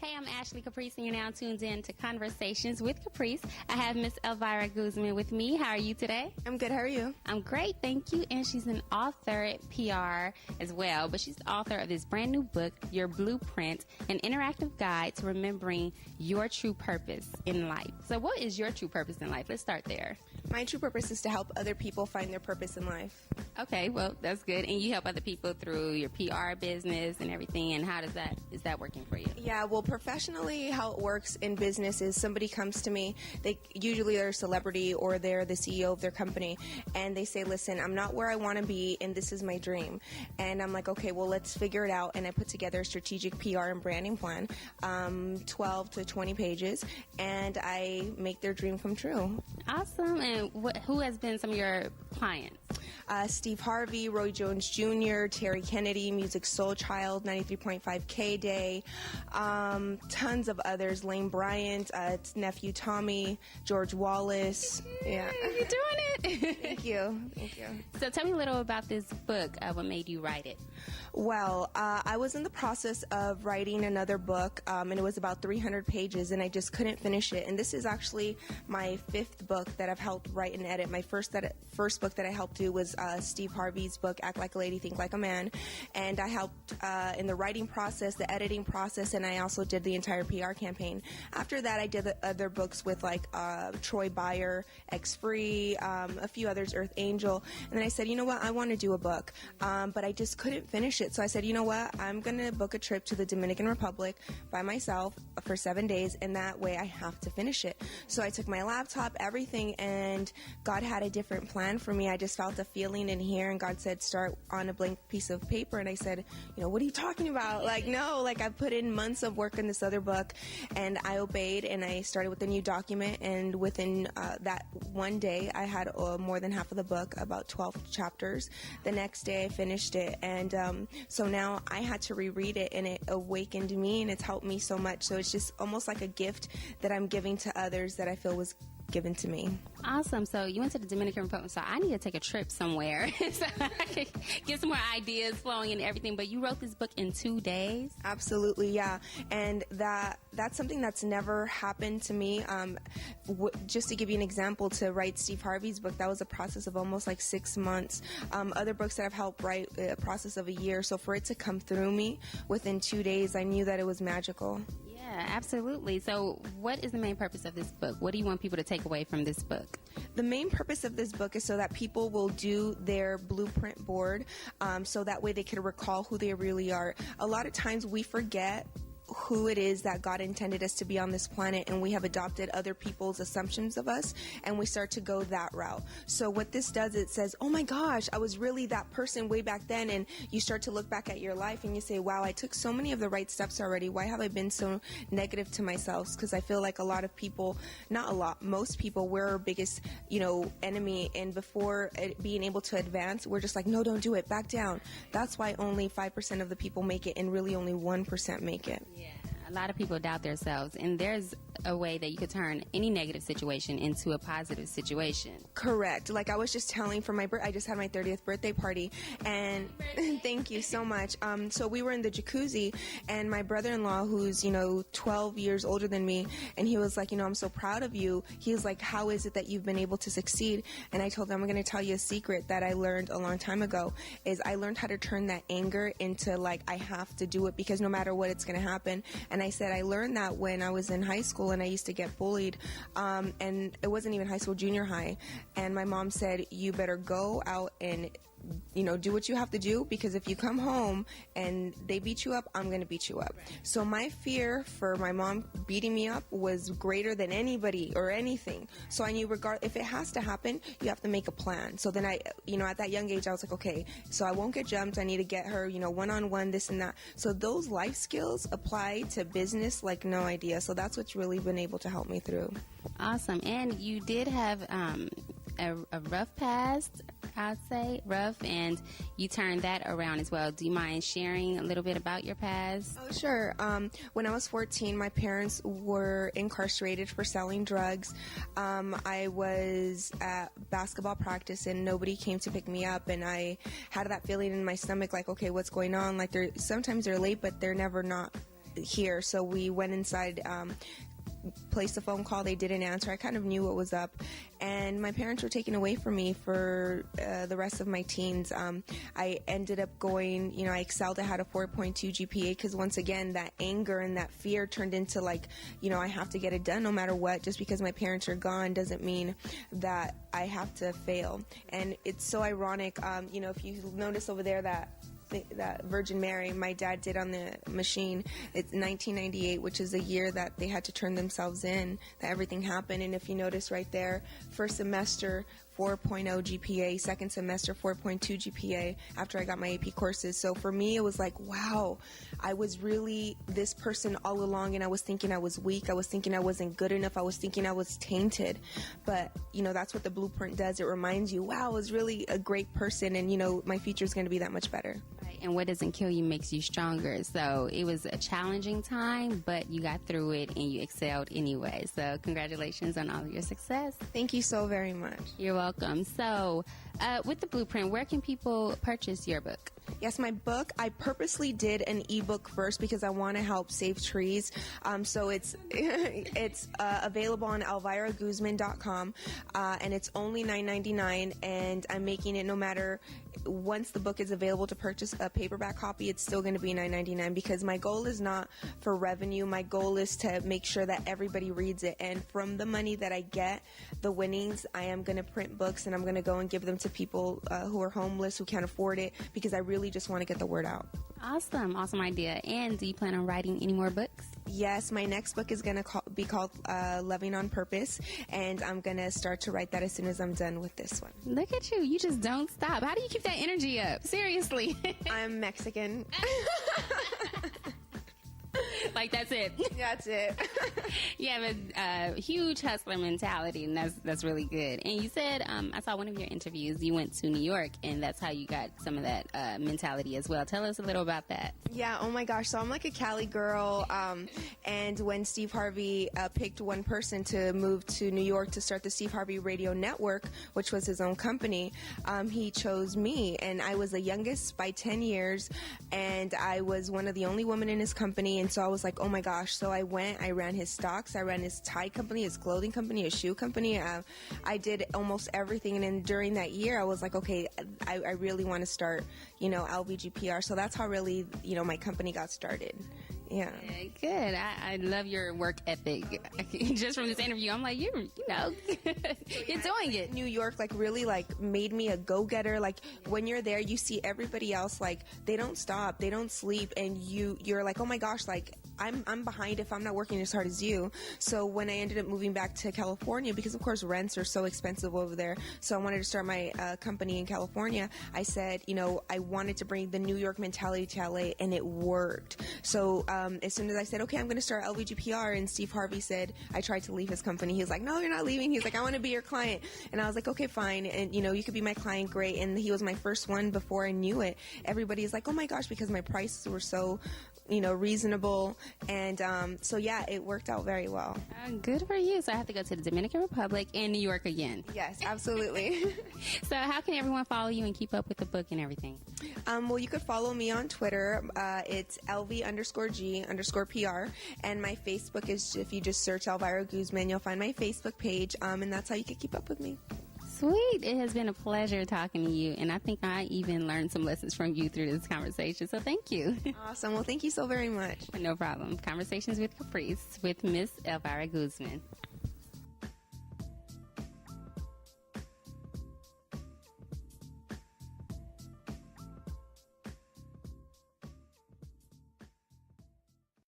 Hey, I'm Ashley Caprice, and you're now tuned in to Conversations with Caprice. I have Miss Elvira Guzman with me. How are you today? I'm good. How are you? I'm great, thank you. And she's an author at PR as well, but she's the author of this brand new book, Your Blueprint, an interactive guide to remembering your true purpose in life. So what is your true purpose in life? Let's start there. My true purpose is to help other people find their purpose in life. Okay, well, that's good. And you help other people through your PR business and everything. And how is that working for you? Yeah, well, professionally, how it works in business is somebody comes to me, usually they're a celebrity or they're the CEO of their company, and they say, listen, I'm not where I want to be, and this is my dream. And I'm like, okay, well, let's figure it out. And I put together a strategic PR and branding plan, 12 to 20 pages, and I make their dream come true. Awesome. And who has been some of your clients? Steve Harvey, Roy Jones Jr., Terry Kennedy, Music Soul Child, 93.5 K-Day, tons of others, Lane Bryant, nephew Tommy, George Wallace. Yeah, you're doing it. Thank you. So tell me a little about this book. What made you write it? Well, I was in the process of writing another book, and it was about 300 pages, and I just couldn't finish it. And this is actually my fifth book that I've helped write and edit. My first book that I helped do was Steve Harvey's book, Act Like a Lady, Think Like a Man. And I helped in the writing process, the editing process, and I also did the entire PR campaign. After that, I did the other books with Troy Byer, X Free, a few others, Earth Angel. And then I said, you know what, I want to do a book. But I just couldn't finish it. So I said, you know what, I'm going to book a trip to the Dominican Republic by myself for 7 days, and that way I have to finish it. So I took my laptop, everything, and God had a different plan for me. I just felt a feeling in here, and God said, start on a blank piece of paper. And I said, what are you talking about? No, I put in months of work in this other book, and I obeyed, and I started with a new document, and within that one day, I had more than half of the book, about 12 chapters. The next day, I finished it, and so now I had to reread it, and it awakened me, and it's helped me so much. So it's just almost like a gift that I'm giving to others that I feel was given to me. Awesome. So you went to the Dominican Republic, so I need to take a trip somewhere so I can get some more ideas flowing and everything. But you wrote this book in 2 days? Absolutely, yeah. And that's something that's never happened to me. Just to give you an example, to write Steve Harvey's book, that was a process of almost 6 months. Other books that I've helped write, a process of a year. So for it to come through me within 2 days, I knew that it was magical. Yeah, absolutely. So what is the main purpose of this book? What do you want people to take away from this book? The main purpose of this book is so that people will do their blueprint board, so that way they can recall who they really are. A lot of times we forget who it is that God intended us to be on this planet, and we have adopted other people's assumptions of us, and we start to go that route. So what this does, it says, oh my gosh, I was really that person way back then, and you start to look back at your life and you say, wow, I took so many of the right steps already. Why have I been so negative to myself? Because I feel like a lot of people, not a lot, most people, we're our biggest, enemy, and before being able to advance, we're just like, no, don't do it, back down. That's why only 5% of the people make it, and really only 1% make it. Yeah, a lot of people doubt themselves, and there's a way that you could turn any negative situation into a positive situation. Correct. I was just telling for my I just had my 30th birthday party, and thank you so much. So we were in the jacuzzi, and my brother-in-law, who's 12 years older than me, and he was like, I'm so proud of you. He was like, how is it that you've been able to succeed? And I told him, I'm going to tell you a secret that I learned a long time ago. Is I learned how to turn that anger into I have to do it, because no matter what, it's going to happen. And I said I learned that when I was in high school, and I used to get bullied, and it wasn't even high school, junior high, and my mom said, you better go out and do what you have to do, because if you come home and they beat you up, I'm going to beat you up. Right. So my fear for my mom beating me up was greater than anybody or anything. So I knew if it has to happen, you have to make a plan. So then I, at that young age, I was like, okay, so I won't get jumped. I need to get her, one-on-one, this and that. So those life skills apply to business like no idea. So that's what's really been able to help me through. Awesome. And you did have a rough past, I'd say, and you turned that around as well. Do you mind sharing a little bit about your past? Oh, sure. When I was 14, my parents were incarcerated for selling drugs. I was at basketball practice, and nobody came to pick me up, and I had that feeling in my stomach, okay, what's going on? Sometimes they're late, but they're never not. here. So we went inside, placed a phone call. They didn't answer. I kind of knew what was up, and my parents were taken away from me for the rest of my teens. I ended up going, I excelled. I had a 4.2 GPA because once again, that anger and that fear turned into like, I have to get it done no matter what. Just because my parents are gone doesn't mean that I have to fail. And it's so ironic, if you notice over there that Virgin Mary my dad did on the machine, it's 1998, which is a year that they had to turn themselves in, that everything happened. And if you notice right there, first semester 4.0 GPA, second semester 4.2 GPA after I got my AP courses. So for me, it was like, wow, I was really this person all along, and I was thinking I was weak. I was thinking I wasn't good enough. I was thinking I was tainted. But, that's what the blueprint does. It reminds you, wow, I was really a great person, and, my future is going to be that much better. Right. And what doesn't kill you makes you stronger. So it was a challenging time, but you got through it and you excelled anyway. So congratulations on all of your success. Thank you so very much. You're welcome. So with the blueprint, where can people purchase your book? Yes, my book, I purposely did an ebook first because I want to help save trees. So it's available on elviraguzman.com, and it's only $9.99, and I'm making it no matter, once the book is available to purchase a paperback copy, it's still going to be $9.99 because my goal is not for revenue. My goal is to make sure that everybody reads it, and from the money that I get, the winnings, I am going to print books, and I'm going to go and give them to people who are homeless, who can't afford it, because I really just want to get the word out. Awesome idea. And do you plan on writing any more books? Yes, my next book is going to be called Loving on Purpose, and I'm going to start to write that as soon as I'm done with this one. Look at you. You just don't stop. How do you keep that energy up? Seriously. I'm Mexican. Like, that's it. That's it. You have a huge hustler mentality, and that's really good. And you said, I saw one of your interviews, you went to New York, and that's how you got some of that mentality as well. Tell us a little about that. Yeah, oh my gosh. So I'm like a Cali girl, and when Steve Harvey picked one person to move to New York to start the Steve Harvey Radio Network, which was his own company, he chose me, and I was the youngest by 10 years, and I was one of the only women in his company, and so I was like, oh my gosh. So I went, I ran his stocks, I ran his tie company, his clothing company, his shoe company. I did almost everything. And then during that year, I was like, okay, I really want to start, LVGPR. So that's how really, my company got started. Yeah. Good. I love your work ethic. Just from this interview, I'm like, you're doing it. New York, really made me a go-getter. When you're there, you see everybody else, they don't stop, they don't sleep, and you're like, oh my gosh, I'm behind if I'm not working as hard as you. So when I ended up moving back to California, because of course rents are so expensive over there, so I wanted to start my company in California, I said, I wanted to bring the New York mentality to LA, and it worked. So as soon as I said, okay, I'm going to start LVGPR, and Steve Harvey said, I tried to leave his company. He was like, no, you're not leaving. He's like, I want to be your client. And I was like, okay, fine. And, you could be my client, great. And he was my first one before I knew it. Everybody's like, oh my gosh, because my prices were so, reasonable. And so, yeah, it worked out very well. Good for you. So I have to go to the Dominican Republic and New York again. Yes, absolutely. So how can everyone follow you and keep up with the book and everything? Well, you could follow me on Twitter. It's LV_G_PR. And my Facebook is, if you just search Elvira Guzman, you'll find my Facebook page. And that's how you can keep up with me. Sweet. It has been a pleasure talking to you, and I think I even learned some lessons from you through this conversation, so thank you. Awesome. Well, thank you so very much. No problem. Conversations with Caprice with Miss Elvira Guzman.